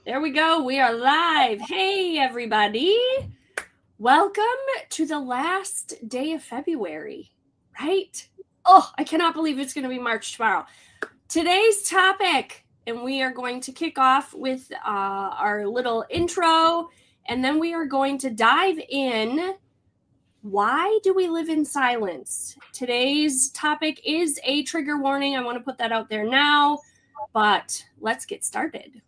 There we go. We are live. Hey, everybody. Welcome to the last day of February, right? Oh, I cannot believe it's going to be March tomorrow. Today's topic, and we are going to kick off with our little intro, and then we are going to dive in. Why do we live in silence? Today's topic is a trigger warning. I want to put that out there now, but let's get started.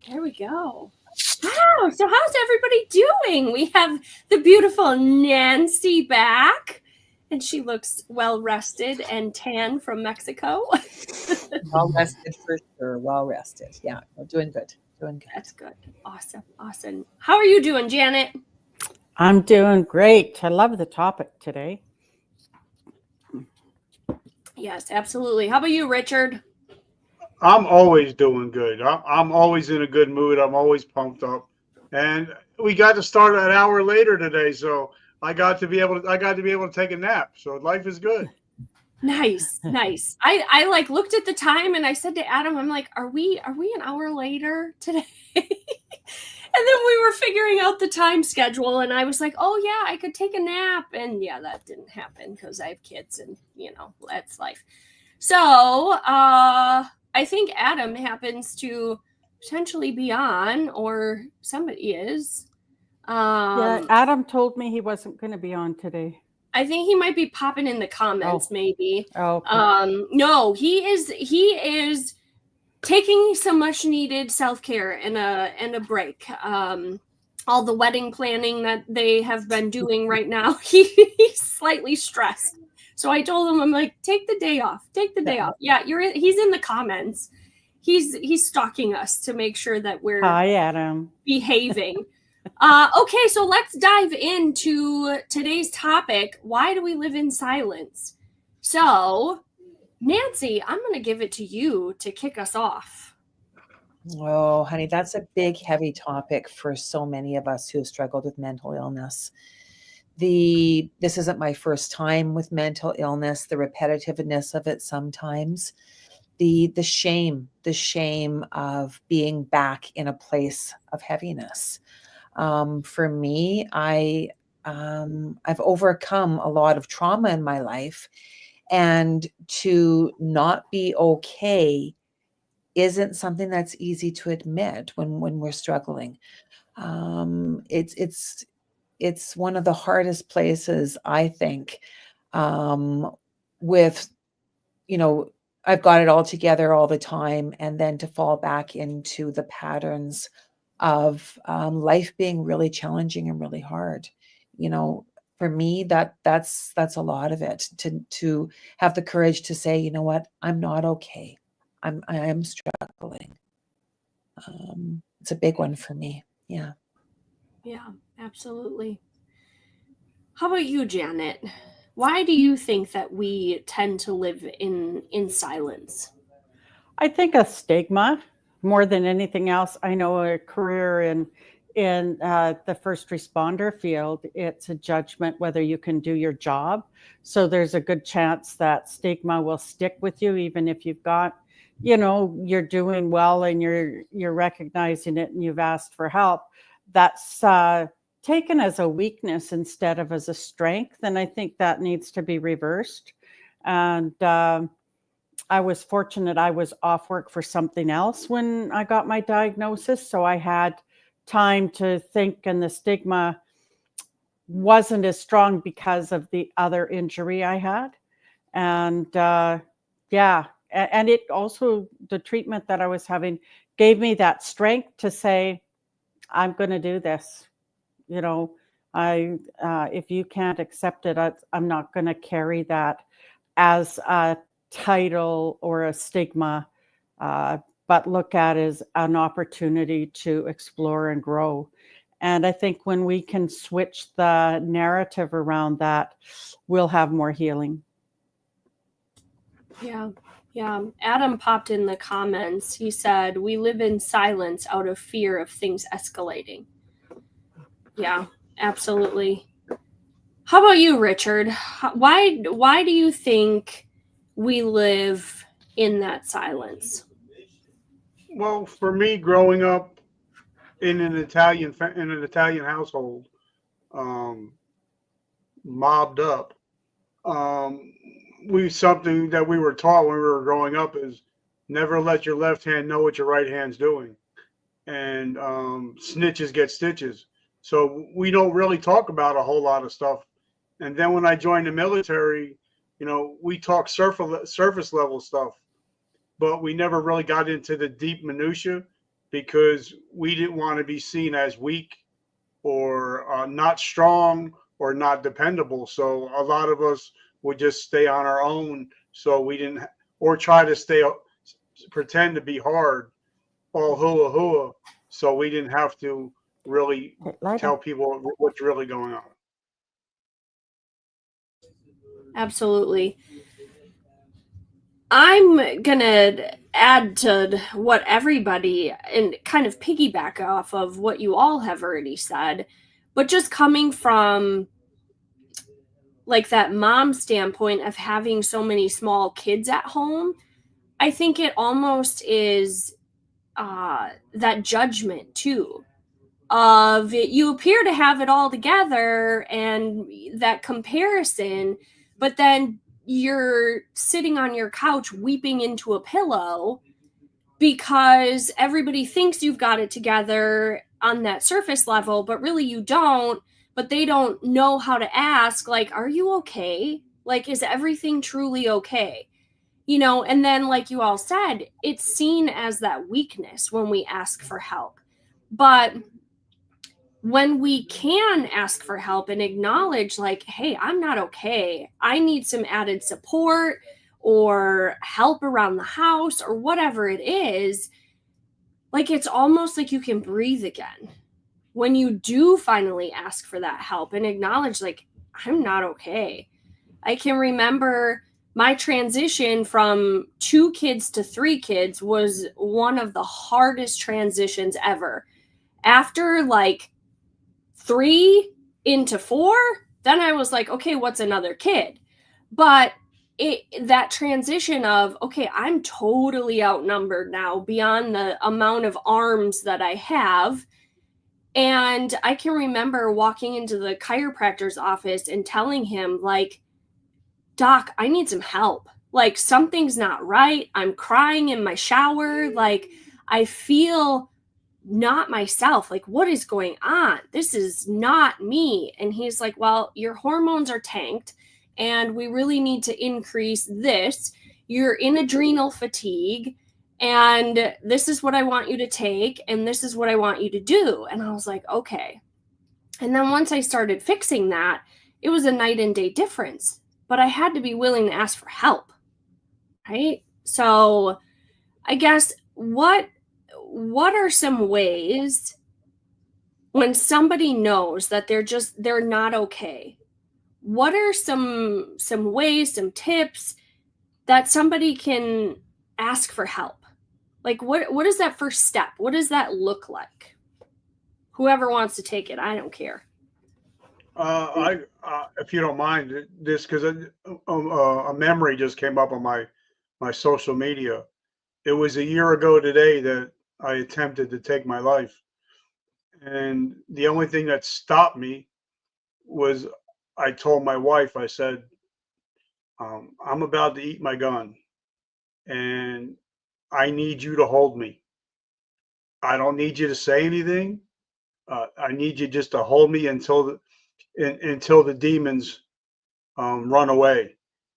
There we go. Wow. So how's everybody doing? We have the beautiful Nancy back, and she looks well rested and tan from Mexico. Well rested for sure. Well rested. Yeah, we're doing good. Doing good. That's good. Awesome. Awesome. How are you doing, Janet? I'm doing great. I love the topic today. Yes, absolutely. How about you, Richard? I'm always doing good. I'm always in a good mood. I'm always pumped up, and we got to start an hour later today, so I got to be able to take a nap. So life is good. Nice. I like looked at the time and I said to Adam, I'm like, are we an hour later today? And then we were figuring out the time schedule, and I was like, oh yeah, I could take a nap, and yeah, that didn't happen because I have kids, and that's life. So I think Adam happens to potentially be on, or somebody is. Yeah, Adam told me he wasn't going to be on today. I think he might be popping in the comments, maybe. Oh. Okay. No, he is taking some much needed self-care and a break. All the wedding planning that they have been doing right now, he's slightly stressed. So I told him, I'm like, take the day off. Yeah, he's in the comments. He's stalking us to make sure that we're Hi, Adam. behaving. Okay, so let's dive into today's topic. Why do we live in silence? So, Nancy, I'm going to give it to you to kick us off. Oh, honey, that's a big, heavy topic for so many of us who have struggled with mental illness. This isn't my first time with mental illness, the repetitiveness of it sometimes, the shame of being back in a place of heaviness. For me, I've overcome a lot of trauma in my life, and to not be okay isn't something that's easy to admit when we're struggling. It's one of the hardest places, I think, with, I've got it all together all the time, and then to fall back into the patterns of life being really challenging and really hard. For me, that's a lot of it, to have the courage to say, you know what, I'm not okay. I am struggling. It's a big one for me. Yeah. Yeah, absolutely. How about you, Janet? Why do you think that we tend to live in silence? I think a stigma more than anything else. I know a career in the first responder field, it's a judgment whether you can do your job. So there's a good chance that stigma will stick with you, even if you've got, you're doing well and you're recognizing it and you've asked for help. That's taken as a weakness instead of as a strength. And I think that needs to be reversed. And I was fortunate. I was off work for something else when I got my diagnosis. So I had time to think, and the stigma wasn't as strong because of the other injury I had. And and it also, the treatment that I was having gave me that strength to say, I'm going to do this. If you can't accept it, I'm not going to carry that as a title or a stigma. but look at it as an opportunity to explore and grow. And I think when we can switch the narrative around that, we'll have more healing. Yeah. Yeah. Adam popped in the comments. He said, "We live in silence out of fear of things escalating." Yeah, absolutely. How about you, Richard? Why do you think we live in that silence? Well, for me, growing up in an Italian household, mobbed up, something that we were taught when we were growing up is never let your left hand know what your right hand's doing, and snitches get stitches. So we don't really talk about a whole lot of stuff. And then when I joined the military, we talk surface level stuff, but we never really got into the deep minutia because we didn't want to be seen as weak or not strong or not dependable. So a lot of us would just stay on our own. So we didn't, or try to pretend to be hard, all hua hua. So we didn't have to really tell people what's really going on. Absolutely. I'm going to add to what everybody and kind of piggyback off of what you all have already said, but just coming from like that mom standpoint of having so many small kids at home, I think it almost is that judgment too of it, you appear to have it all together and that comparison, but then you're sitting on your couch weeping into a pillow because everybody thinks you've got it together on that surface level, but really you don't. But they don't know how to ask, like, are you okay? Like, is everything truly okay? And then, like you all said, it's seen as that weakness when we ask for help. But when we can ask for help and acknowledge, like, hey, I'm not okay, I need some added support or help around the house or whatever it is, like, it's almost like you can breathe again when you do finally ask for that help and acknowledge, like, I'm not okay. I can remember my transition from 2 kids to 3 kids was one of the hardest transitions ever. After like 3 into 4, then I was like, okay, what's another kid? But that transition of, okay, I'm totally outnumbered now beyond the amount of arms that I have. And I can remember walking into the chiropractor's office and telling him, like, Doc, I need some help. Like, something's not right. I'm crying in my shower. Like, I feel not myself. Like, what is going on? This is not me. And he's like, well, your hormones are tanked and we really need to increase this. You're in adrenal fatigue and this is what I want you to take and this is what I want you to do. And I was like, okay. And then once I started fixing that, it was a night and day difference, but I had to be willing to ask for help. Right? So I guess what are some ways when somebody knows that they're not okay? What are some ways, some tips that somebody can ask for help? Like, what is that first step? What does that look like? Whoever wants to take it, I don't care. If you don't mind this, because a memory just came up on my social media. It was a year ago today that I attempted to take my life. And the only thing that stopped me was I told my wife, I said, I'm about to eat my gun and I need you to hold me. I don't need you to say anything. I need you just to hold me until the demons run away.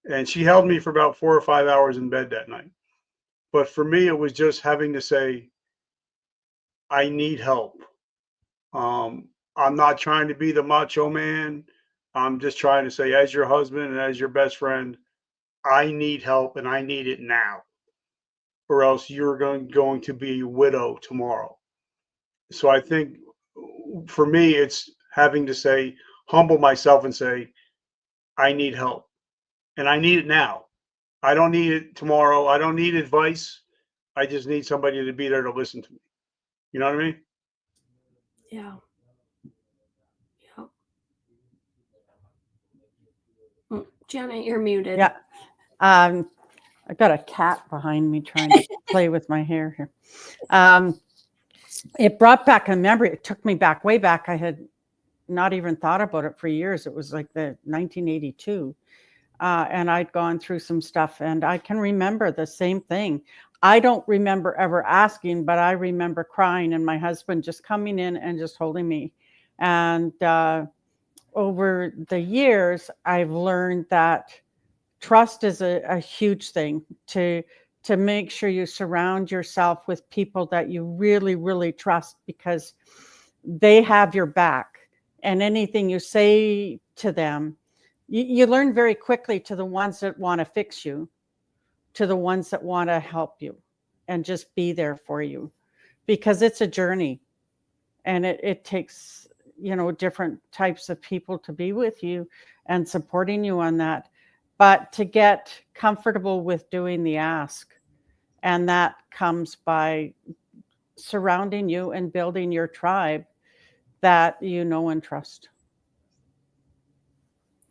And she held me for about 4 or 5 hours in bed that night. But for me, it was just having to say, I need help. I'm not trying to be the macho man. I'm just trying to say, as your husband and as your best friend, I need help and I need it now. or else you're going to be a widow tomorrow. So I think for me, it's having to say, humble myself and say, I need help and I need it now. I don't need it tomorrow. I don't need advice. I just need somebody to be there to listen to me. You know what I mean? Yeah. Yeah. Janet, you're muted. Yeah. I've got a cat behind me trying to play with my hair here. It brought back a memory. It took me back, way back. I had not even thought about it for years. It was like the 1982. And I'd gone through some stuff, and I can remember the same thing. I don't remember ever asking, but I remember crying and my husband just coming in and just holding me. And over the years, I've learned that trust is a huge thing, to make sure you surround yourself with people that you really, really trust, because they have your back. And anything you say to them, you learn very quickly to the ones that want to fix you, to the ones that want to help you and just be there for you, because it's a journey, and it takes, different types of people to be with you and supporting you on that. But to get comfortable with doing the ask, and that comes by surrounding you and building your tribe that you know and trust.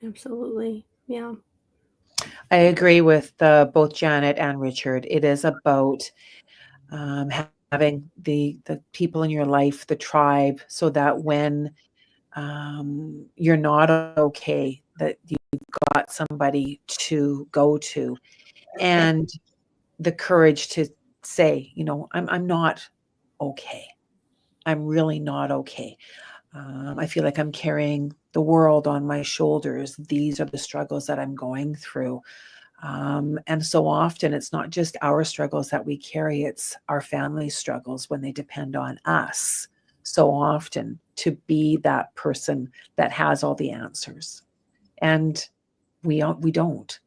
Absolutely. Yeah. I agree with both Janet and Richard. It is about having the people in your life, the tribe, so that when you're not okay, that you've got somebody to go to, and the courage to say, I'm not okay. I'm really not okay. I feel like I'm carrying the world on my shoulders. These are the struggles that I'm going through. And so often it's not just our struggles that we carry, it's our family's struggles when they depend on us so often to be that person that has all the answers. And we don't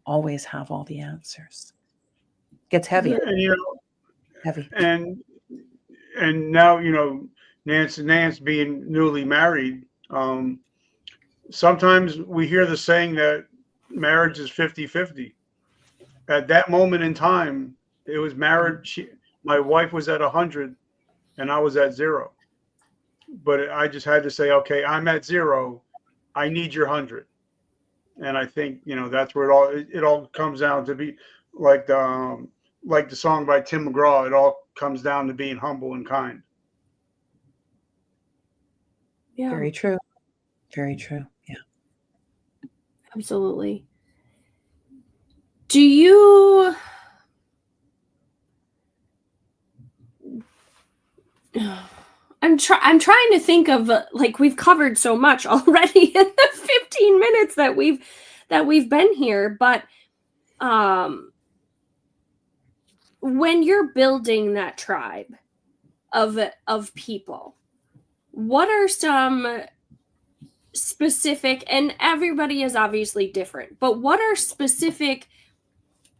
always have all the answers. It gets heavy. And Heavy. and now Nance being newly married, sometimes we hear the saying that marriage is 50-50. At that moment in time, it was marriage. My wife was at 100 and I was at 0. But I just had to say, okay, I'm at 0. I need your 100. And I think, that's where it all comes down to be like the song by Tim McGraw. It all comes down to being humble and kind. Yeah. Very true. Very true. Yeah. Absolutely. Do you I'm trying to think of like, we've covered so much already in the 15 minutes that we've been here, but when you're building that tribe of people, what are some specific, and everybody is obviously different, but what are specific,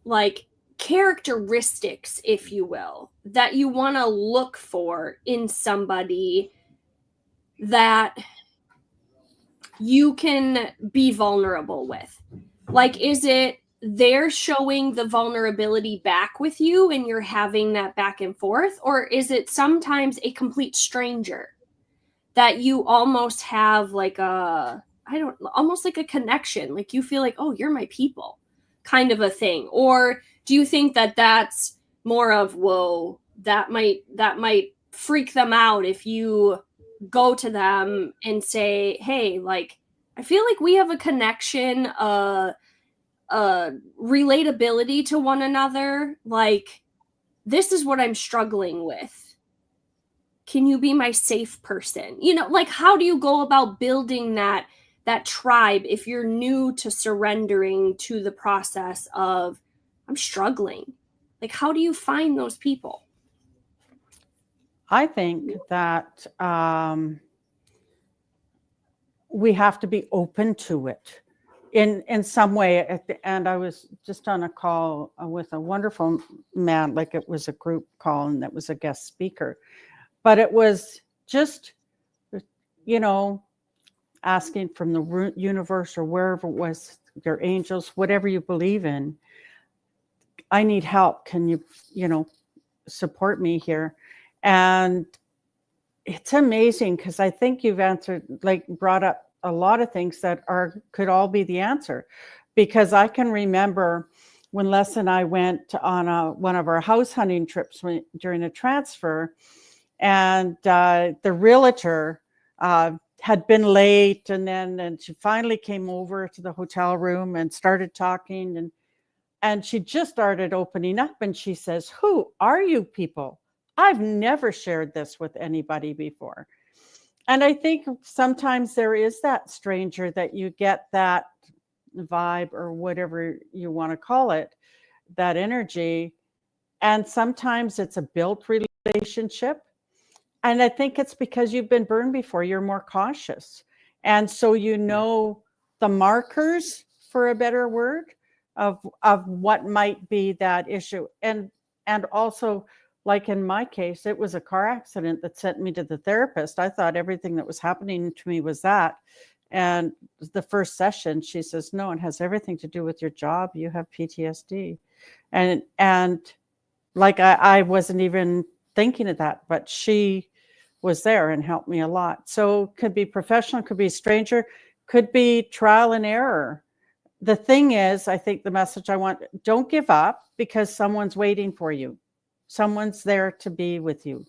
like, characteristics, if you will, that you want to look for in somebody that you can be vulnerable with? Like, is it they're showing the vulnerability back with you and you're having that back and forth? Or is it sometimes a complete stranger that you almost have like almost like a connection? Like, you feel like, oh, you're my people, kind of a thing? Or do you think that that's more of, whoa, that might freak them out if you go to them and say, hey, like, I feel like we have a connection, relatability to one another. Like, this is what I'm struggling with. Can you be my safe person? Like, how do you go about building that tribe if you're new to surrendering to the process of, I'm struggling? Like, how do you find those people? I think that we have to be open to it. in some way. And I was just on a call with a wonderful man, like it was a group call, and that was a guest speaker. But it was just, asking from the universe or wherever it was, your angels, whatever you believe in, I need help. Can you, support me here? And it's amazing, because I think you've brought up a lot of things that could all be the answer. Because I can remember when Les and I went on one of our house hunting trips during a transfer, and the realtor had been late, and she finally came over to the hotel room and started talking, and she just started opening up, and she says, "Who are you people? I've never shared this with anybody before." And I think sometimes there is that stranger that you get that vibe, or whatever you want to call it, that energy. And sometimes it's a built relationship. And I think it's because you've been burned before, you're more cautious. And so the markers, for a better word, of what might be that issue. And also, like in my case, it was a car accident that sent me to the therapist. I thought everything that was happening to me was that. And the first session, she says, "No, it has everything to do with your job. You have PTSD." And like I wasn't even thinking of that, but she was there and helped me a lot. So could be professional, could be stranger, could be trial and error. The thing is, I think the message I want, don't give up, because someone's waiting for you. Someone's there to be with you.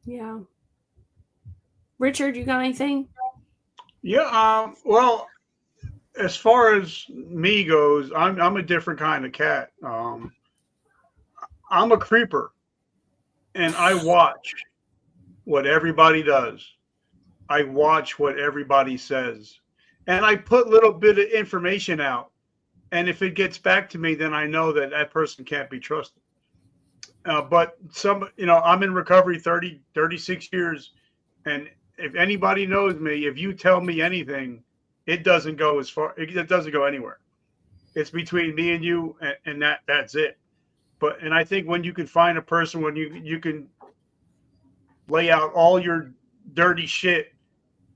Yeah. Richard, you got anything? Yeah. Well, as far as me goes, I'm a different kind of cat. I'm a creeper, and I watch what everybody does. I watch what everybody says, and I put little bit of information out. And if it gets back to me, then I know that that person can't be trusted. But I'm in recovery 36 years. And if anybody knows me, if you tell me anything, it doesn't go it doesn't go anywhere. It's between me and you, and that's it. And I think when you can find a person, when you can lay out all your dirty shit,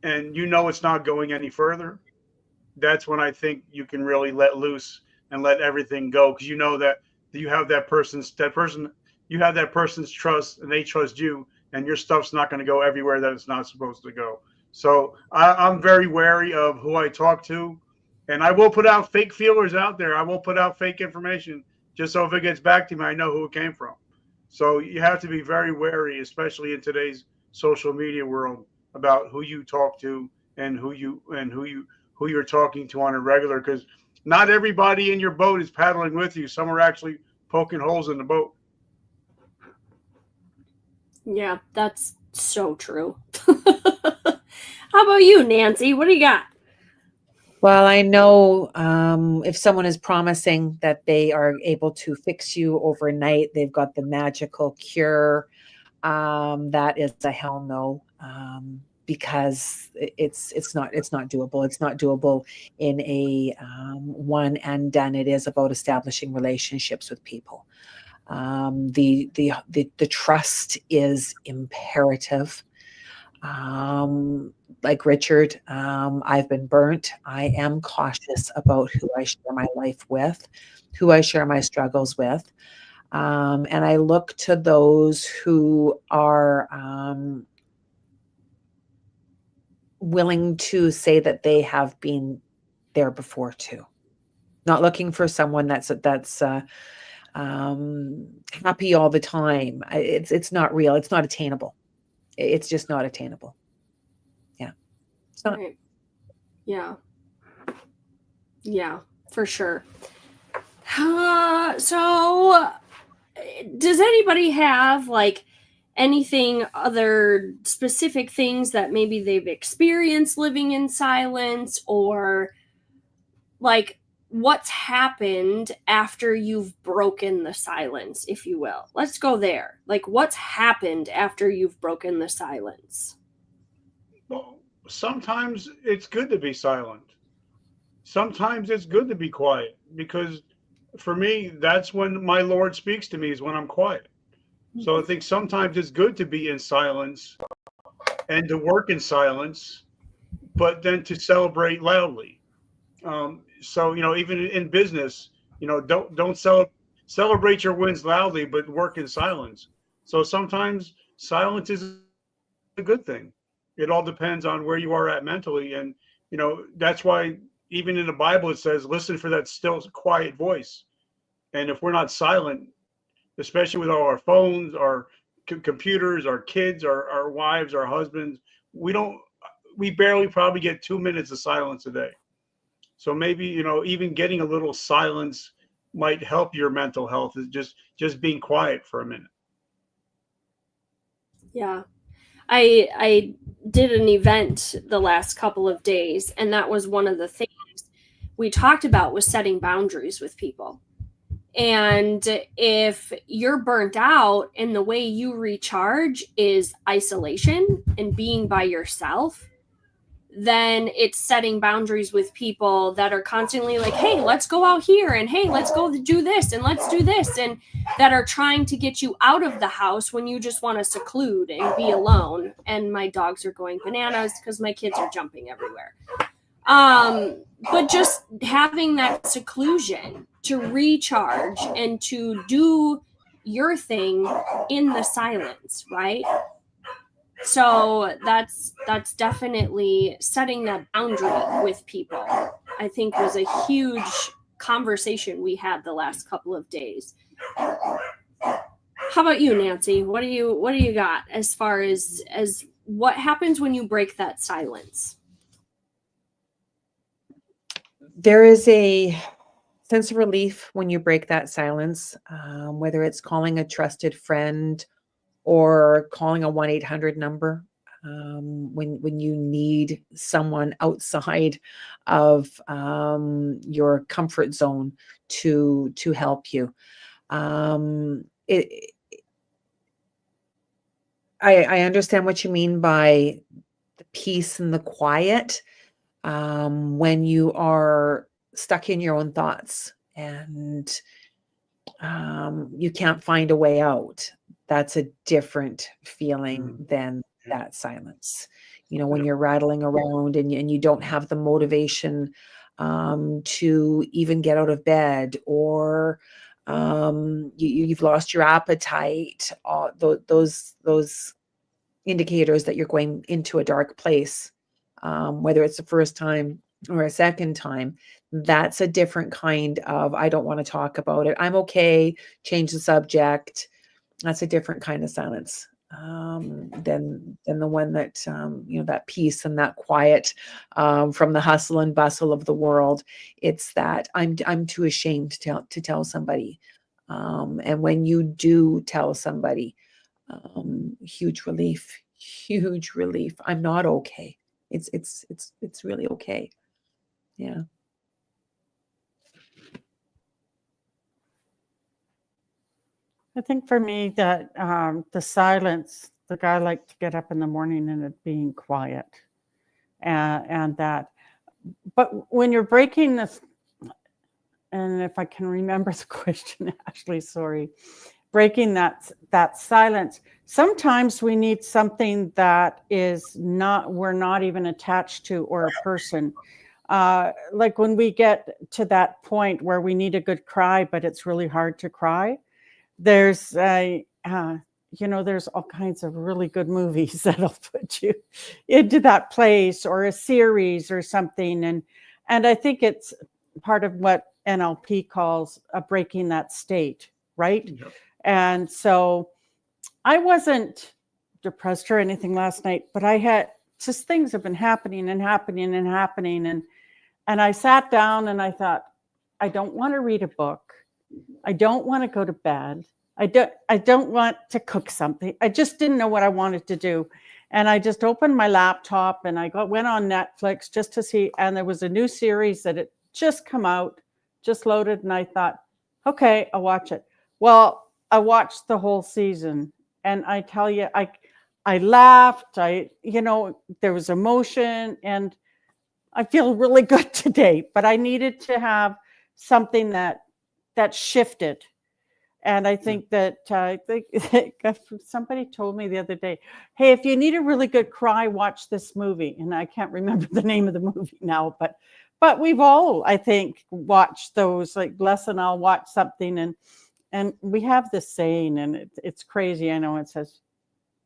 and it's not going any further, that's when I think you can really let loose and let everything go, because you know that you have you have that person's trust, and they trust you, and your stuff's not going to go everywhere that it's not supposed to go. So I'm very wary of who I talk to, and I will put out fake feelers out there. I will put out fake information, just so if it gets back to me, I know who it came from. So you have to be very wary, especially in today's social media world, about who you talk to and who you're talking to on a regular, because not everybody in your boat is paddling with you. Some are actually poking holes in the boat. Yeah, that's so true. How about you, Nancy? What do you got? Well, I know if someone is promising that they are able to fix you overnight, they've got the magical cure. That is a hell no, because it's not doable. It's not doable in a one and done. It is about establishing relationships with people. The trust is imperative. Like Richard, I've been burnt. I am cautious about who I share my life with, who I share my struggles with. And I look to those who are willing to say that they have been there before too. Not looking for someone that's happy all the time. It's not real. It's not attainable. It's just not attainable. Yeah. It's not. Right. Yeah. Yeah, for sure. So does anybody have like anything, other specific things that maybe they've experienced living in silence, or like what's happened after you've broken the silence, if you will? Let's go there. Like, what's happened after you've broken the silence? Well, sometimes it's good to be silent. Sometimes it's good to be quiet because for me, that's when my Lord speaks to me is when I'm quiet. So I think sometimes it's good to be in silence and to work in silence, but then to celebrate loudly. So even in business, don't celebrate your wins loudly, but work in silence. So sometimes silence is a good thing. It all depends on where you are at mentally, and that's why even in the Bible it says, "Listen for that still, quiet voice." And if we're not silent, especially with all our phones, our computers, our kids, our wives, our husbands, we don't, we barely probably get 2 minutes of silence a day. So maybe even getting a little silence might help your mental health. Is just being quiet for a minute. Yeah. I did an event the last couple of days, and that was one of the things we talked about was setting boundaries with people. And if you're burnt out and the way you recharge is isolation and being by yourself, then it's setting boundaries with people that are constantly like, hey, let's go out here, and hey, let's go do this, and let's do this, and that are trying to get you out of the house when you just want to seclude and be alone. And my dogs are going bananas because my kids are jumping everywhere. But just having that seclusion to recharge and to do your thing in the silence, right? So that's definitely setting that boundary with people, I think, was a huge conversation we had the last couple of days. How about you, Nancy? What do you got as far as what happens when you break that silence? There is a sense of relief when you break that silence, whether it's calling a trusted friend or calling a 1-800 number when you need someone outside of your comfort zone to help you. I understand what you mean by the peace and the quiet when you are stuck in your own thoughts and you can't find a way out. That's a different feeling than that silence. When you're rattling around and you don't have the motivation to even get out of bed, or you've lost your appetite, those indicators that you're going into a dark place, whether it's the first time or a second time. That's a different kind of, I don't want to talk about it, I'm okay, change the subject. That's a different kind of silence than the one that that peace and that quiet from the hustle and bustle of the world. It's that I'm too ashamed to tell somebody, and when you do tell somebody, huge relief. I'm not okay. It's really okay. Yeah. I think for me that the silence, like I like to get up in the morning and it being quiet, and that. But when you're breaking this, and if I can remember the question, Ashley, sorry, breaking that silence. Sometimes we need something that we're not even attached to, or a person. Like when we get to that point where we need a good cry, but it's really hard to cry. There's there's all kinds of really good movies that'll put you into that place, or a series or something. And I think it's part of what NLP calls a breaking that state, right? Yep. And so I wasn't depressed or anything last night, but I had just, things have been happening and happening and happening. And I sat down and I thought, I don't want to read a book. I don't want to go to bed. I don't want to cook something. I just didn't know what I wanted to do. And I just opened my laptop and I went on Netflix just to see, and there was a new series that had just come out, just loaded, and I thought, okay, I'll watch it. Well, I watched the whole season, and I tell you, I laughed. There was emotion, and I feel really good today. But I needed to have something that shifted. And I think that somebody told me the other day, hey, if you need a really good cry, watch this movie. And I can't remember the name of the movie now, but we've all, I think, watched those. Like Les and I'll watch something, and we have this saying, and it's crazy. I know it says,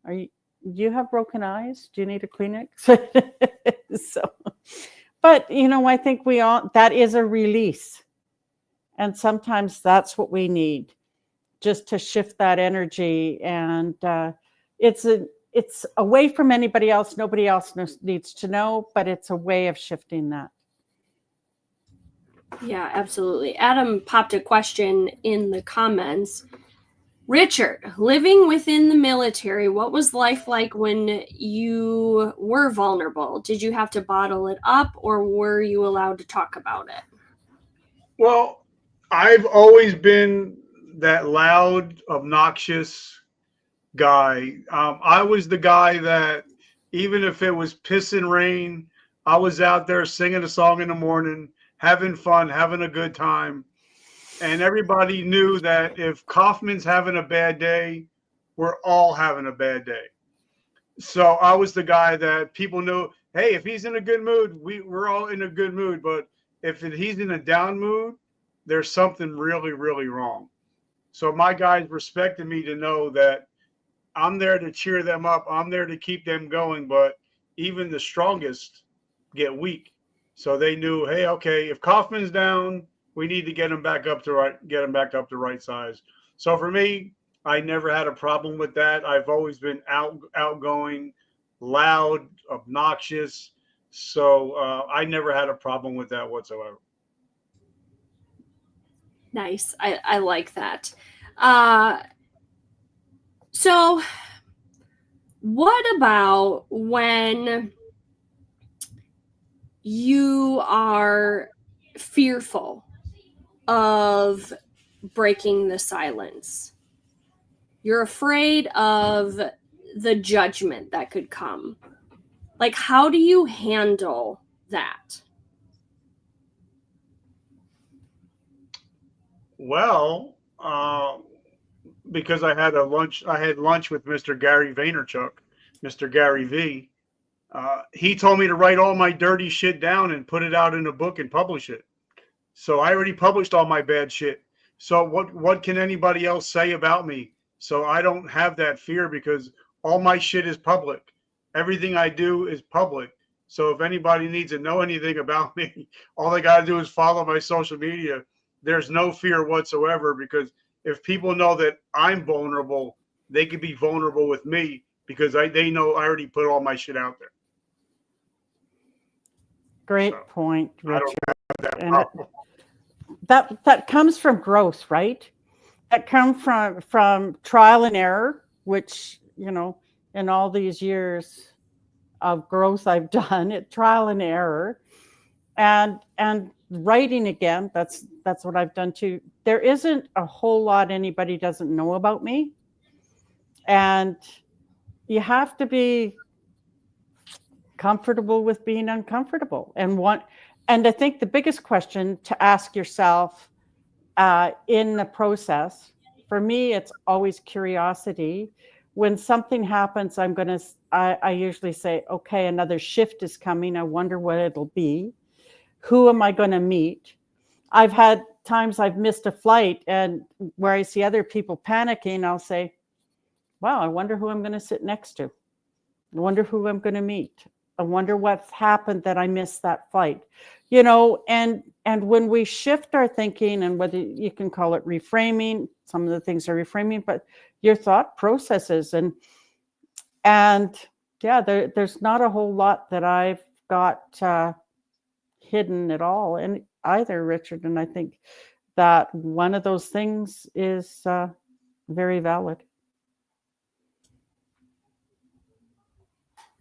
do you have broken eyes? Do you need a Kleenex? But I think that is a release. And sometimes that's what we need, just to shift that energy. And it's away from anybody else. Nobody else needs to know, but it's a way of shifting that. Yeah, absolutely. Adam popped a question in the comments. Richard, living within the military, what was life like when you were vulnerable? Did you have to bottle it up, or were you allowed to talk about it? Well, I've always been that loud, obnoxious guy. I was the guy that, even if it was piss and rain, I was out there singing a song in the morning, having fun, having a good time. And everybody knew that if Kaufman's having a bad day, we're all having a bad day. So I was the guy that people knew, hey, if he's in a good mood, we're all in a good mood. But if he's in a down mood, there's something really, really wrong. So my guys respected me to know that I'm there to cheer them up. I'm there to keep them going. But even the strongest get weak. So they knew, hey, okay, if Kaufman's down, we need to get him back up to right size. So for me, I never had a problem with that. I've always been outgoing, loud, obnoxious. So I never had a problem with that whatsoever. Nice. I like that. So what about when you are fearful of breaking the silence? You're afraid of the judgment that could come. Like, how do you handle that? Well, because I had lunch with Mr. Gary Vaynerchuk, Mr. Gary V. He told me to write all my dirty shit down and put it out in a book and publish it. So I already published all my bad shit. So what can anybody else say about me? So I don't have that fear because all my shit is public. Everything I do is public. So if anybody needs to know anything about me, all they got to do is follow my social media. There's no fear whatsoever, because if people know that I'm vulnerable, they could be vulnerable with me because they know I already put all my shit out there. Great point, Richard. I don't have that And problem. that comes from growth, right? That comes from trial and error, which, in all these years of growth I've done, trial and error, and writing again. That's what I've done too. There isn't a whole lot anybody doesn't know about me, and you have to be comfortable with being uncomfortable. And I think the biggest question to ask yourself in the process, for me, it's always curiosity. When something happens, I usually say, okay, another shift is coming. I wonder what it'll be. Who am I going to meet? I've had times I've missed a flight, and where I see other people panicking, I'll say, wow, I wonder who I'm going to sit next to. I wonder who I'm going to meet. I wonder what's happened that I missed that flight. And when we shift our thinking, and whether you can call it reframing, some of the things are reframing, but your thought processes, and yeah, there's not a whole lot that I've got hidden at all, and either, Richard. And I think that one of those things is very valid.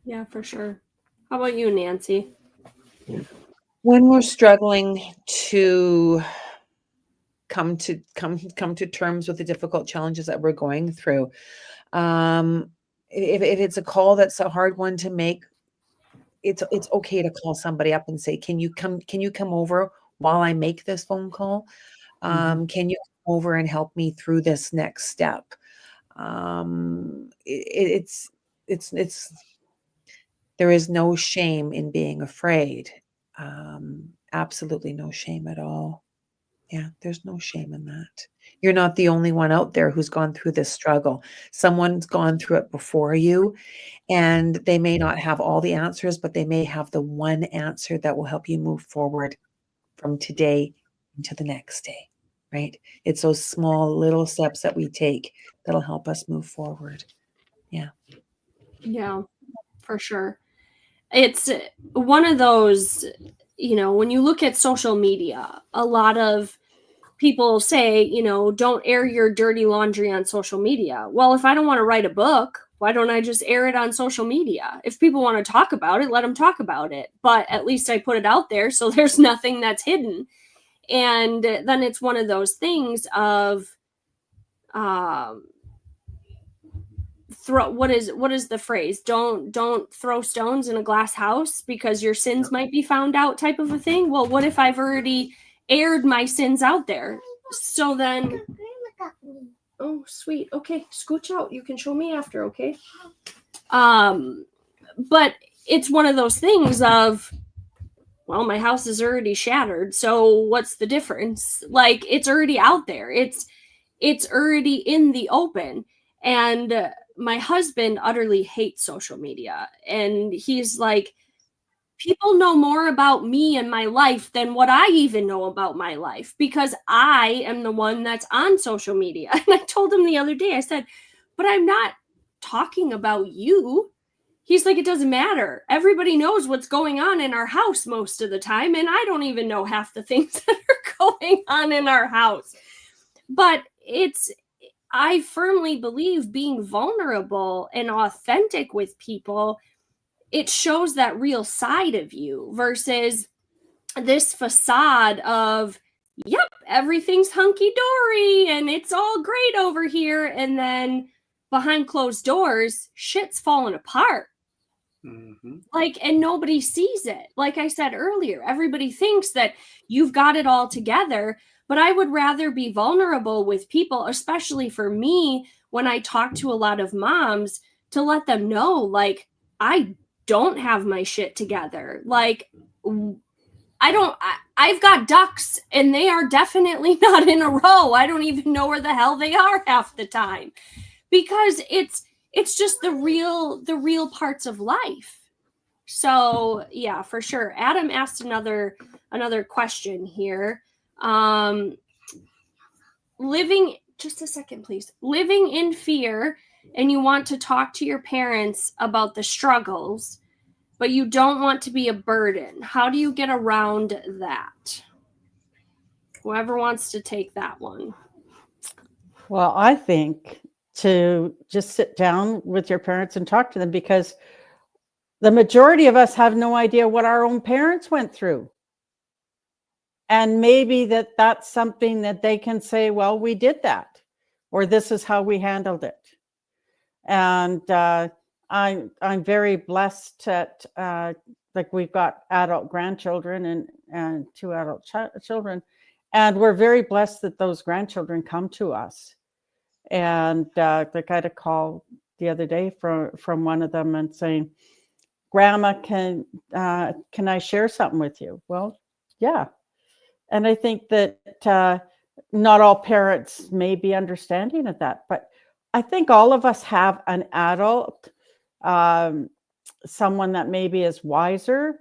Yeah, for sure. How about you, Nancy? When we're struggling to come to terms with the difficult challenges that we're going through, if it's a call that's a hard one to make, it's okay to call somebody up and say, can you come over while I make this phone call? Can you come over and help me through this next step? It's there is no shame in being afraid. Absolutely no shame at all. Yeah, there's no shame in that. You're not the only one out there who's gone through this struggle. Someone's gone through it before you, and they may not have all the answers, but they may have the one answer that will help you move forward from today into the next day, right? It's those small little steps that we take that'll help us move forward. Yeah. Yeah, for sure. It's one of those, when you look at social media, a lot of people say, don't air your dirty laundry on social media. Well, if I don't want to write a book, why don't I just air it on social media? If people want to talk about it, let them talk about it. But at least I put it out there, so there's nothing that's hidden. And then it's one of those things of what is the phrase? Don't throw stones in a glass house because your sins might be found out, type of a thing. Well, what if I've already aired my sins out there? So then, oh sweet, okay, scooch out, you can show me after, okay? But it's one of those things of, well, my house is already shattered, so what's the difference? Like, it's already out there, it's already in the open. And my husband utterly hates social media, and he's like, people know more about me and my life than what I even know about my life, because I am the one that's on social media. And I told him the other day, I said, but I'm not talking about you. He's like, it doesn't matter. Everybody knows what's going on in our house most of the time, and I don't even know half the things that are going on in our house. But I firmly believe being vulnerable and authentic with people, it shows that real side of you versus this facade of, yep, everything's hunky-dory and it's all great over here. And then behind closed doors, shit's falling apart. And nobody sees it. Like I said earlier, everybody thinks that you've got it all together, but I would rather be vulnerable with people, especially for me, when I talk to a lot of moms, to let them know, like, I don't have my shit together. Like, I've got ducks and they are definitely not in a row. I don't even know where the hell they are half the time, because it's just the real parts of life. So yeah, for sure. Adam asked another question here. Just a second, please. Living in fear, and you want to talk to your parents about the struggles, but you don't want to be a burden. How do you get around that? Whoever wants to take that one. Well, I think to just sit down with your parents and talk to them, because the majority of us have no idea what our own parents went through. And maybe that's something that they can say, well, we did that, or this is how we handled it. And I'm very blessed that like we've got adult grandchildren and 2 adult children, and we're very blessed that those grandchildren come to us. And I got a call the other day from one of them and saying, Grandma, can I share something with you? Well, yeah. And I think that not all parents may be understanding of that, but I think all of us have an adult, someone that maybe is wiser,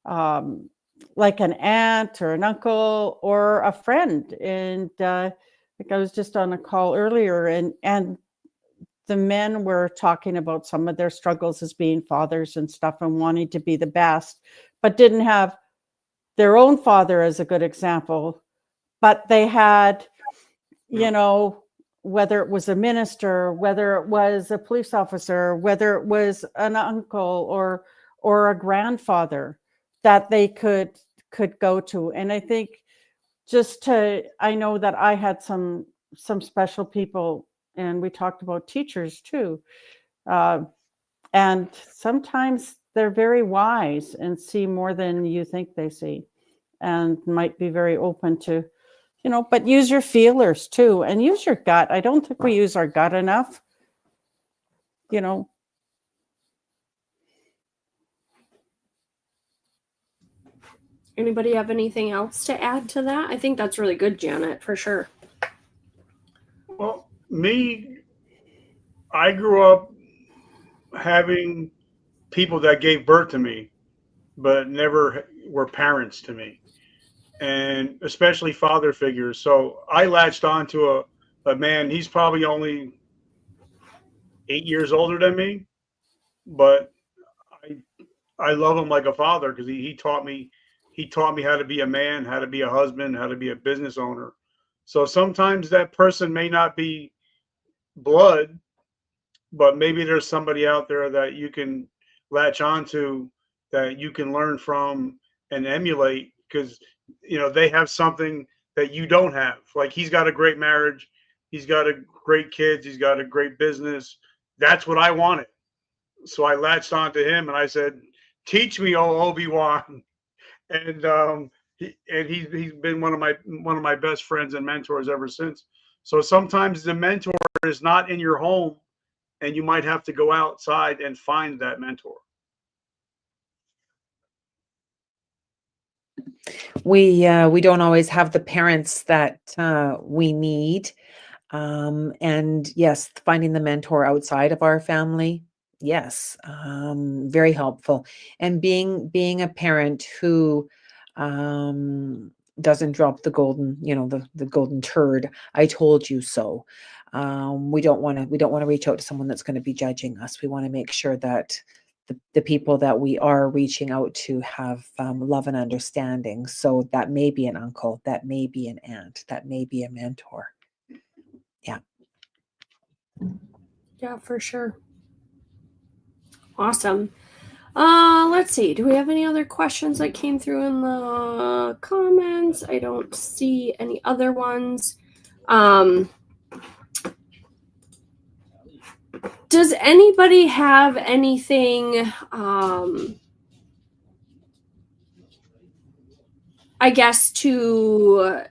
like an aunt or an uncle or a friend. And I think I was just on a call earlier, and the men were talking about some of their struggles as being fathers and stuff and wanting to be the best, but didn't have their own father as a good example. But they had, whether it was a minister, whether it was a police officer, whether it was an uncle or a grandfather that they could go to. And I think I know that I had some special people, and we talked about teachers too, And sometimes they're very wise and see more than you think they see, and might be very open to, but use your feelers too, and use your gut. I don't think we use our gut enough. Anybody have anything else to add to that? I think that's really good, Janet, for sure. Well, I grew up having people that gave birth to me, but never were parents to me, and especially father figures. So I latched on to a man. He's probably only 8 years older than me, but I I love him like a father because he taught me how to be a man, how to be a husband, how to be a business owner. So sometimes that person may not be blood, but maybe there's somebody out there that you can latch onto, that you can learn from and emulate, because they have something that you don't have. Like, he's got a great marriage, he's got a great kids, he's got a great business. That's what I wanted. So I latched onto him and I said, "Teach me, oh Obi-Wan." And he's been one of my best friends and mentors ever since. So sometimes the mentor is not in your home, and you might have to go outside and find that mentor. We don't always have the parents that we need, and yes, finding the mentor outside of our family, yes, very helpful. And being a parent who doesn't drop the golden, the golden turd, "I told you so." We don't want to reach out to someone that's going to be judging us. We want to make sure that the people that we are reaching out to have love and understanding. So that may be an uncle, that may be an aunt, that may be a mentor. Yeah. Yeah, for sure. Awesome. Let's see. Do we have any other questions that came through in the comments? I don't see any other ones. Does anybody have anything, I guess, to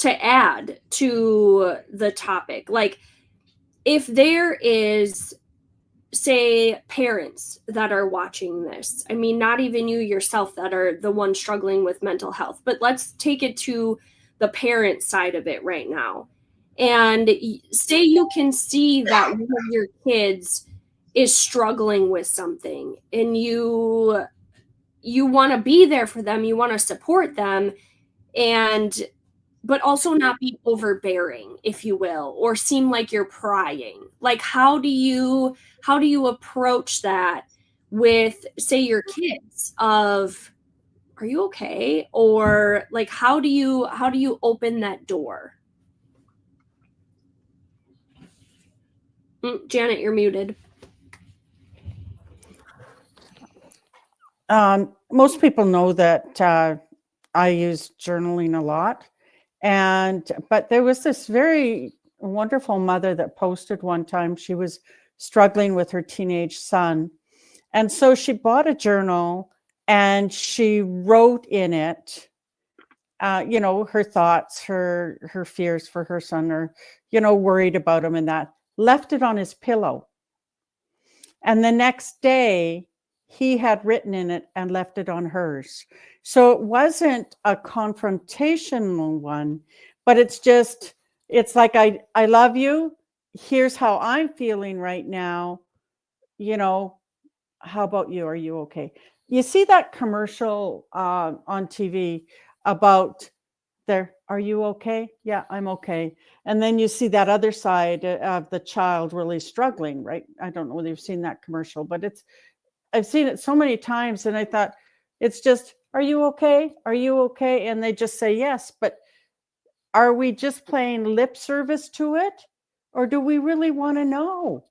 add to the topic? Like, if there is, say, parents that are watching this, I mean, not even you yourself that are the one struggling with mental health, but let's take it to the parent side of it right now. And say you can see that one of your kids is struggling with something, and you want to be there for them, you want to support them, but also not be overbearing, if you will, or seem like you're prying. Like, how do you approach that with, say, your kids? Of, "Are you okay?" Or like, how do you open that door? Janet, you're muted. Most people know that I use journaling a lot. But there was this very wonderful mother that posted one time. She was struggling with her teenage son. And so she bought a journal and she wrote in it, her thoughts, her fears for her son, or, worried about him, and that, left it on his pillow. And the next day, he had written in it and left it on hers. So it wasn't a confrontational one, but it's like, I love you. Here's how I'm feeling right now. How about you? Are you okay? You see that commercial on TV about "Are you okay? Yeah, I'm okay." And then you see that other side of the child really struggling, right? I don't know whether you've seen that commercial, but I've seen it so many times, and I thought, it's just, "Are you okay? Are you okay?" And they just say yes. But are we just playing lip service to it? Or do we really want to know?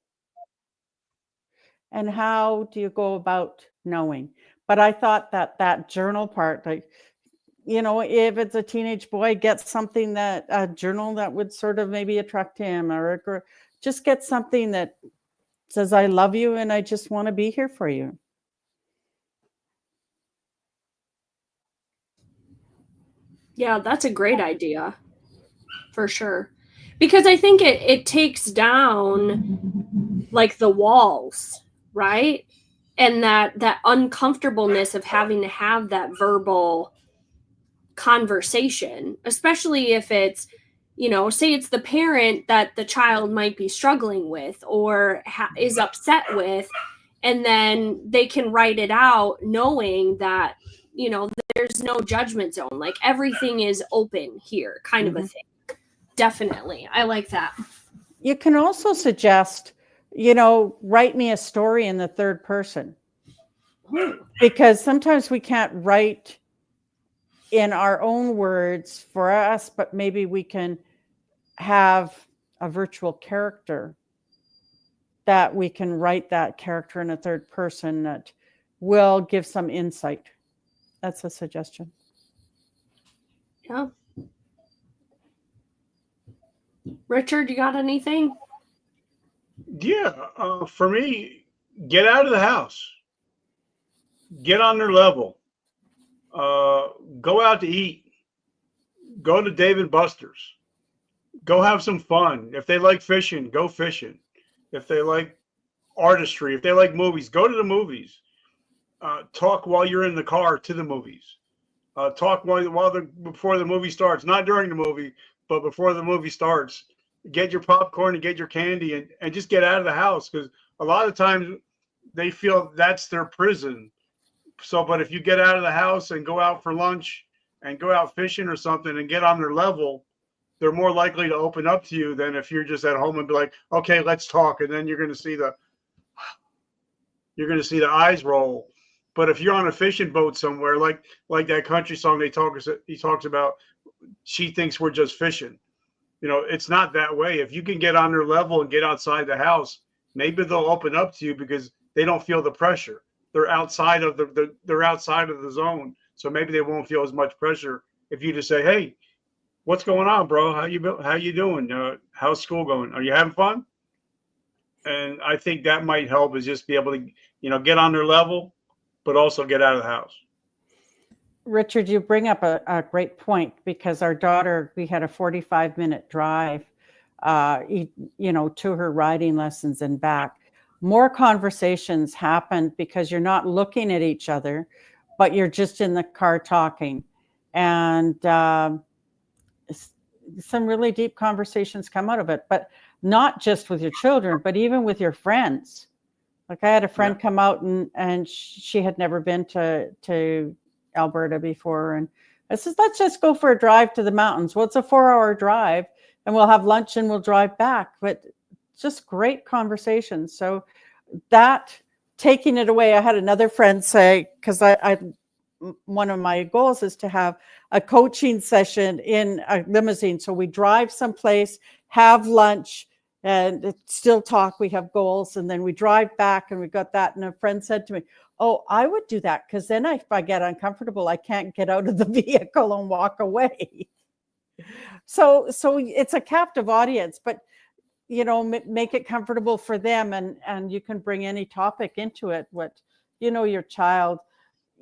And how do you go about knowing? But I thought that journal part, like, if it's a teenage boy, get something a journal that would sort of maybe attract him, or just get something that says, I love you and I just want to be here for you. Yeah, that's a great idea. For sure. Because I think it takes down like the walls, right? And that uncomfortableness of having to have that verbal conversation, especially if it's, say it's the parent that the child might be struggling with or is upset with, and then they can write it out knowing that, there's no judgment zone. Like everything is open here, kind of a thing. Definitely. I like that. You can also suggest, write me a story in the third person. Because sometimes we can't write in our own words for us, but maybe we can have a virtual character that we can write that character in a third person that will give some insight. That's a suggestion. Yeah. Richard, you got anything? Yeah, for me, get out of the house. Get on their level. Go out to eat. Go to Dave and Buster's. Go have some fun. If they like fishing, go fishing. If they like artistry, if they like movies, go to the movies. Talk while you're in the car to the movies. Talk before the movie starts, not during the movie, but before the movie starts. Get your popcorn and get your candy and just get out of the house, because a lot of times they feel that's their prison. So, but if you get out of the house and go out for lunch and go out fishing or something and get on their level, they're more likely to open up to you than if you're just at home and be like, okay, let's talk. And then you're going to see the eyes roll. But if you're on a fishing boat somewhere, like that country song he talks about, she thinks we're just fishing. It's not that way. If you can get on their level and get outside the house, maybe they'll open up to you because they don't feel the pressure. They're outside of the zone. So maybe they won't feel as much pressure if you just say, hey, what's going on, bro? How you doing? How's school going? Are you having fun? And I think that might help, is just be able to, get on their level, but also get out of the house. Richard, you bring up a great point, because our daughter, we had a 45-minute drive, to her riding lessons and back. More conversations happened because you're not looking at each other, but you're just in the car talking. And some really deep conversations come out of it, but not just with your children, but even with your friends. Like I had a friend come out and she had never been to Alberta before. And I said, let's just go for a drive to the mountains. Well, it's a 4-hour drive and we'll have lunch and we'll drive back. But just great conversations. So that, taking it away, I had another friend say, because I one of my goals is to have a coaching session in a limousine. So we drive someplace, have lunch, and still talk. We have goals, and then we drive back, and we got that. And a friend said to me, oh, I would do that, because then if I get uncomfortable, I can't get out of the vehicle and walk away. So it's a captive audience, but make it comfortable for them, and you can bring any topic into it. What your child,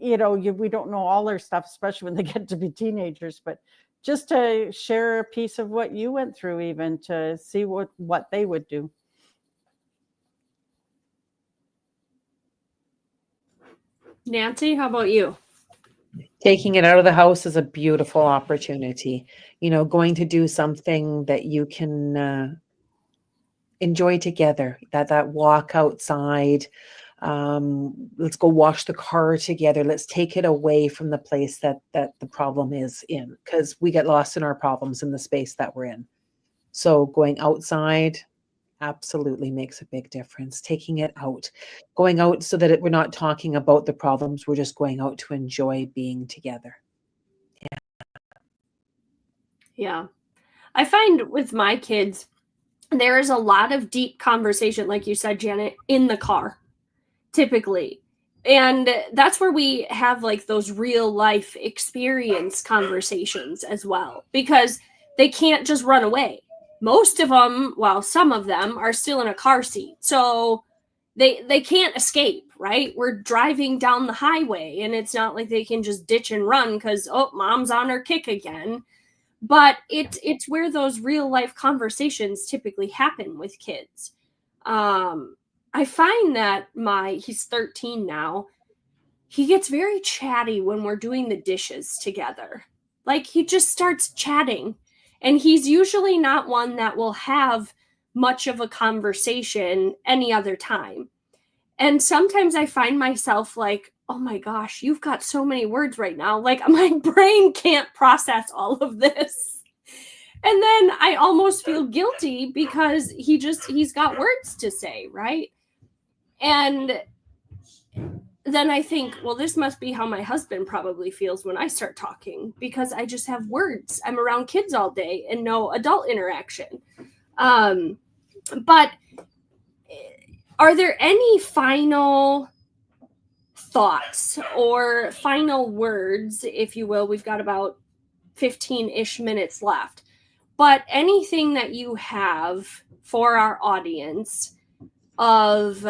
we don't know all their stuff, especially when they get to be teenagers, but just to share a piece of what you went through, even to see what they would do. Nancy, how about you? Taking it out of the house is a beautiful opportunity. Going to do something that you can enjoy together, that walk outside. Let's go wash the car together. Let's take it away from the place that the problem is in, because we get lost in our problems in the space that we're in. So going outside absolutely makes a big difference. Taking it out, going out so that we're not talking about the problems. We're just going out to enjoy being together. Yeah. I find with my kids, there is a lot of deep conversation, like you said, Janet, in the car, typically. And that's where we have like those real life experience conversations as well, because they can't just run away. Most of them, well, some of them are still in a car seat. So they can't escape, right? We're driving down the highway, and it's not like they can just ditch and run because, oh, mom's on her kick again. But it's where those real life conversations typically happen with kids. I find that he's 13 now. He gets very chatty when we're doing the dishes together. Like, he just starts chatting, and he's usually not one that will have much of a conversation any other time. And sometimes I find myself like, oh my gosh, you've got so many words right now. Like, my brain can't process all of this. And then I almost feel guilty because he's got words to say, right? And then I think, well, this must be how my husband probably feels when I start talking, because I just have words. I'm around kids all day and no adult interaction. But are there any final thoughts or final words, if you will? We've got about 15-ish minutes left. But anything that you have for our audience of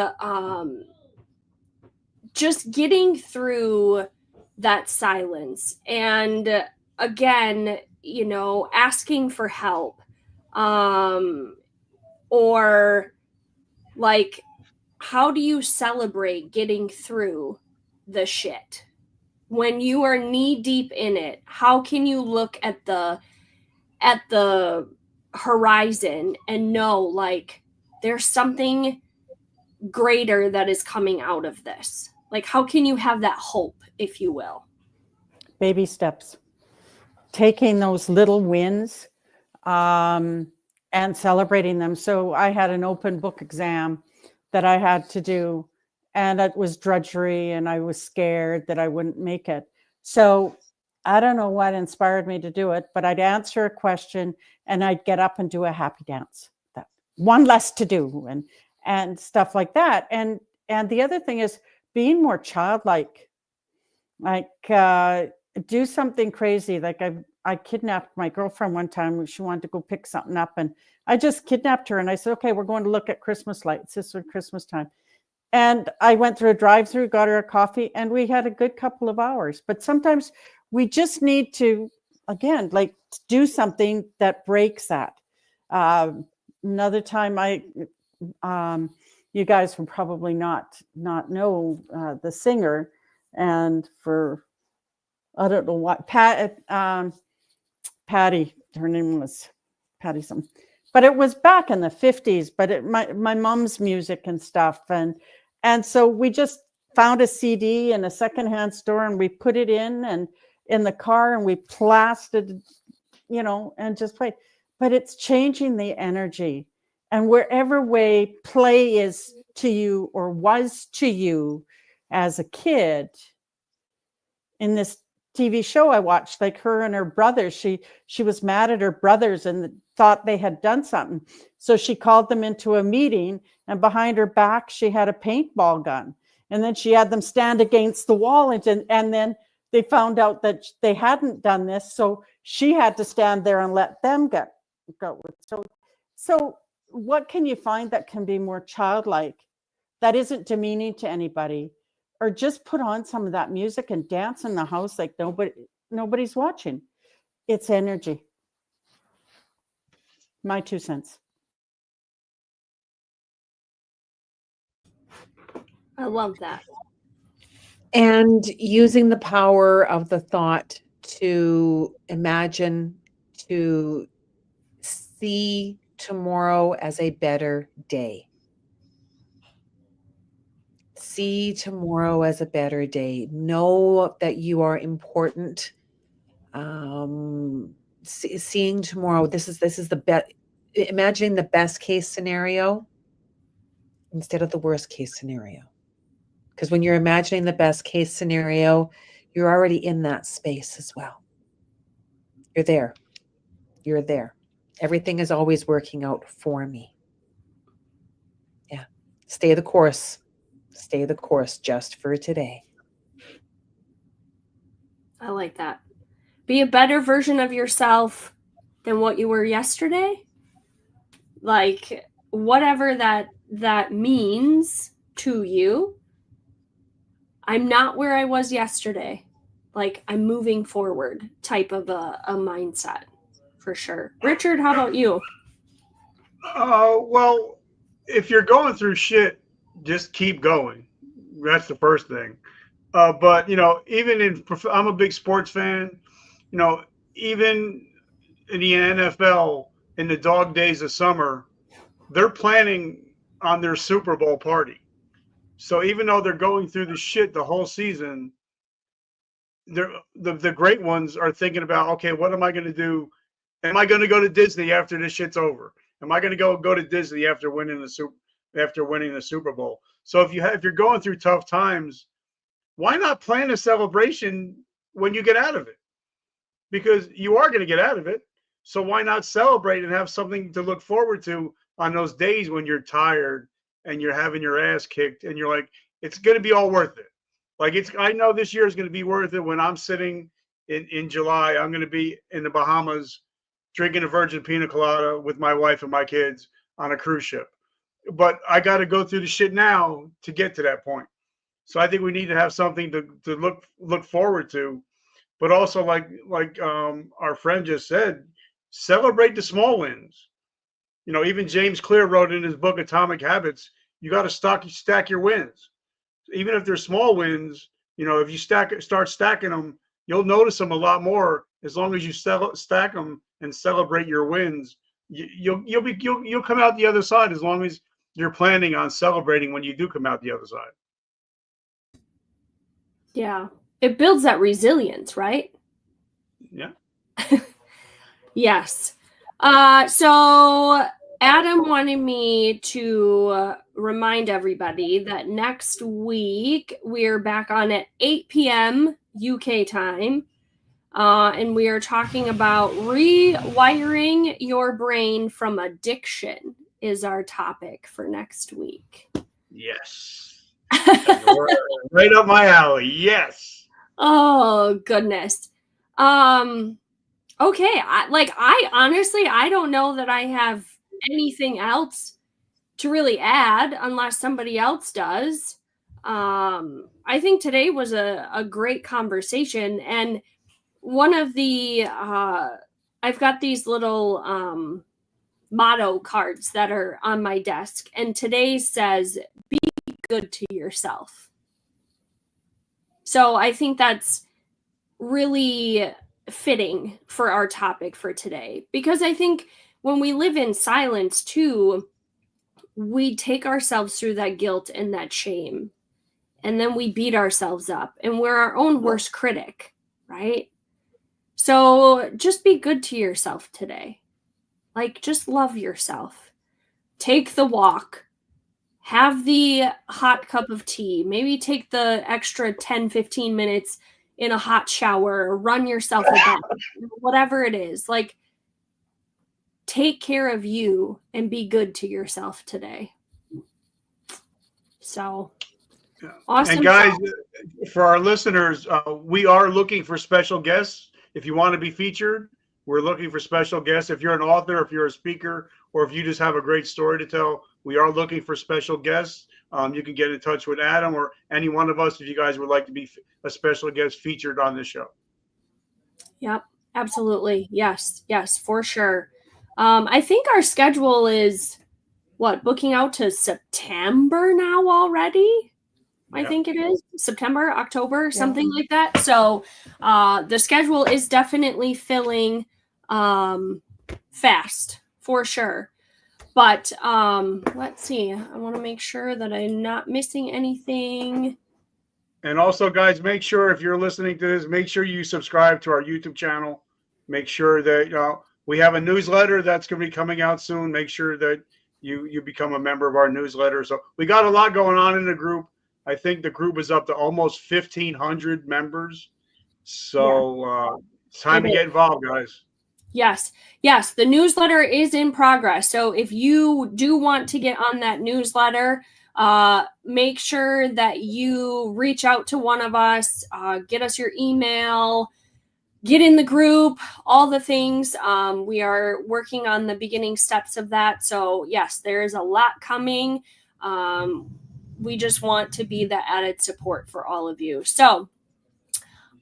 just getting through that silence, and again, asking for help, or like, how do you celebrate getting through the shit when you are knee deep in it? How can you look at the horizon and know, like, there's something greater that is coming out of this? Like, how can you have that hope, if you will? Baby steps, taking those little wins, and celebrating them. So I had an open book exam that I had to do, and it was drudgery, and I was scared that I wouldn't make it. So I don't know what inspired me to do it, but I'd answer a question and I'd get up and do a happy dance. That one less to do, and stuff like that. And the other thing is being more childlike, like do something crazy. Like I kidnapped my girlfriend one time. She wanted to go pick something up, and I just kidnapped her. And I said, okay, we're going to look at Christmas lights. This was Christmas time. And I went through a drive-through, got her a coffee, and we had a good couple of hours. But sometimes we just need to, again, like, do something that breaks that. Another time you guys will probably not know the singer, and for, I don't know what, Patty, her name was Patty something, but it was back in the 50s, but my mom's music and stuff. And so we just found a CD in a secondhand store, and we put it in the car, and we plastered, and just played. But it's changing the energy. And wherever way play is to you, or was to you as a kid, in this TV show I watched, like, her and her brothers, she was mad at her brothers and thought they had done something. So she called them into a meeting, and behind her back, she had a paintball gun. And then she had them stand against the wall, and then they found out that they hadn't done this. So she had to stand there and let them go with. So what can you find that can be more childlike, that isn't demeaning to anybody? Or just put on some of that music and dance in the house like nobody's watching. It's energy. My 2 cents. I love that. And using the power of the thought to imagine, to see tomorrow as a better day. See tomorrow as a better day. Know that you are important. Seeing tomorrow. This is the best. Imagining the best case scenario instead of the worst case scenario. Because when you're imagining the best case scenario, you're already in that space as well. You're there. You're there. Everything is always working out for me. Yeah. Stay the course. Stay the course just for today. I like that. Be a better version of yourself than what you were yesterday. Like, whatever that means to you, I'm not where I was yesterday. Like, I'm moving forward type of a mindset for sure. Richard, how about you? Well, if you're going through shit, just keep going. That's the first thing. But even I'm a big sports fan. Even in the NFL, in the dog days of summer, they're planning on their Super Bowl party. So even though they're going through the shit the whole season, the great ones are thinking about, okay, what am I going to do? Am I going to go to Disney after this shit's over? Am I going to go to Disney after winning the Super Bowl? So if you're going through tough times, why not plan a celebration when you get out of it? Because you are going to get out of it. So why not celebrate and have something to look forward to on those days when you're tired and you're having your ass kicked and you're like, it's going to be all worth it. Like I know this year is going to be worth it when I'm sitting in July. I'm going to be in the Bahamas drinking a virgin pina colada with my wife and my kids on a cruise ship. But I got to go through the shit now to get to that point. So I think we need to have something to look forward to, but also like our friend just said, celebrate the small wins. Even James Clear wrote in his book Atomic Habits, you got to stack your wins. Even if they're small wins, if you start stacking them, you'll notice them a lot more. As long as you stack them and celebrate your wins, you'll come out the other side. As long as you're planning on celebrating when you do come out the other side. Yeah, it builds that resilience, right? Yeah. Yes. So Adam wanted me to remind everybody that next week we're back on at 8 p.m. UK time. And we are talking about rewiring your brain from addiction is our topic for next week. Yes. Right up my alley. Yes. Oh, goodness. Okay. I honestly, I don't know that I have anything else to really add unless somebody else does. I think today was a great conversation. And one of the, I've got these little motto cards that are on my desk. And today says, be good to yourself. So I think that's really fitting for our topic for today, because I think when we live in silence too, we take ourselves through that guilt and that shame, and then we beat ourselves up and we're our own worst critic, right? So just be good to yourself today. Like, just love yourself. Take the walk. Have the hot cup of tea. Maybe take the extra 10, 15 minutes in a hot shower, or run yourself a bath, whatever it is. Like, take care of you and be good to yourself today. So, awesome. And guys, for our listeners, we are looking for special guests. If you want to be featured, we're looking for special guests. If you're an author, if you're a speaker, or if you just have a great story to tell, we are looking for special guests. You can get in touch with Adam or any one of us if you guys would like to be a special guest featured on this show. Yep, absolutely. Yes, for sure. I think our schedule is booking out to September now already? I think it is September, October, something like that. So the schedule is definitely filling fast for sure. But let's see. I want to make sure that I'm not missing anything. And also, guys, make sure if you're listening to this, make sure you subscribe to our YouTube channel. Make sure that we have a newsletter that's going to be coming out soon. Make sure that you become a member of our newsletter. So we got a lot going on in the group. I think the group is up to almost 1,500 members. So it's time to get involved, guys. Yes. The newsletter is in progress. So if you do want to get on that newsletter, make sure that you reach out to one of us, get us your email, get in the group, all the things. We are working on the beginning steps of that. So yes, there is a lot coming. we just want to be the added support for all of you. So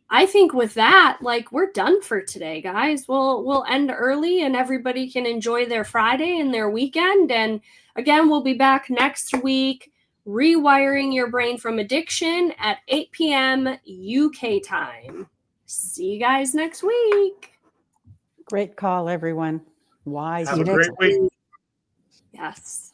I think with that, like, we're done for today, guys. We'll end early and everybody can enjoy their Friday and their weekend. And again, we'll be back next week, rewiring your brain from addiction at 8 p.m. UK time. See you guys next week. Great call, everyone. Wise. Have a great week. Yes.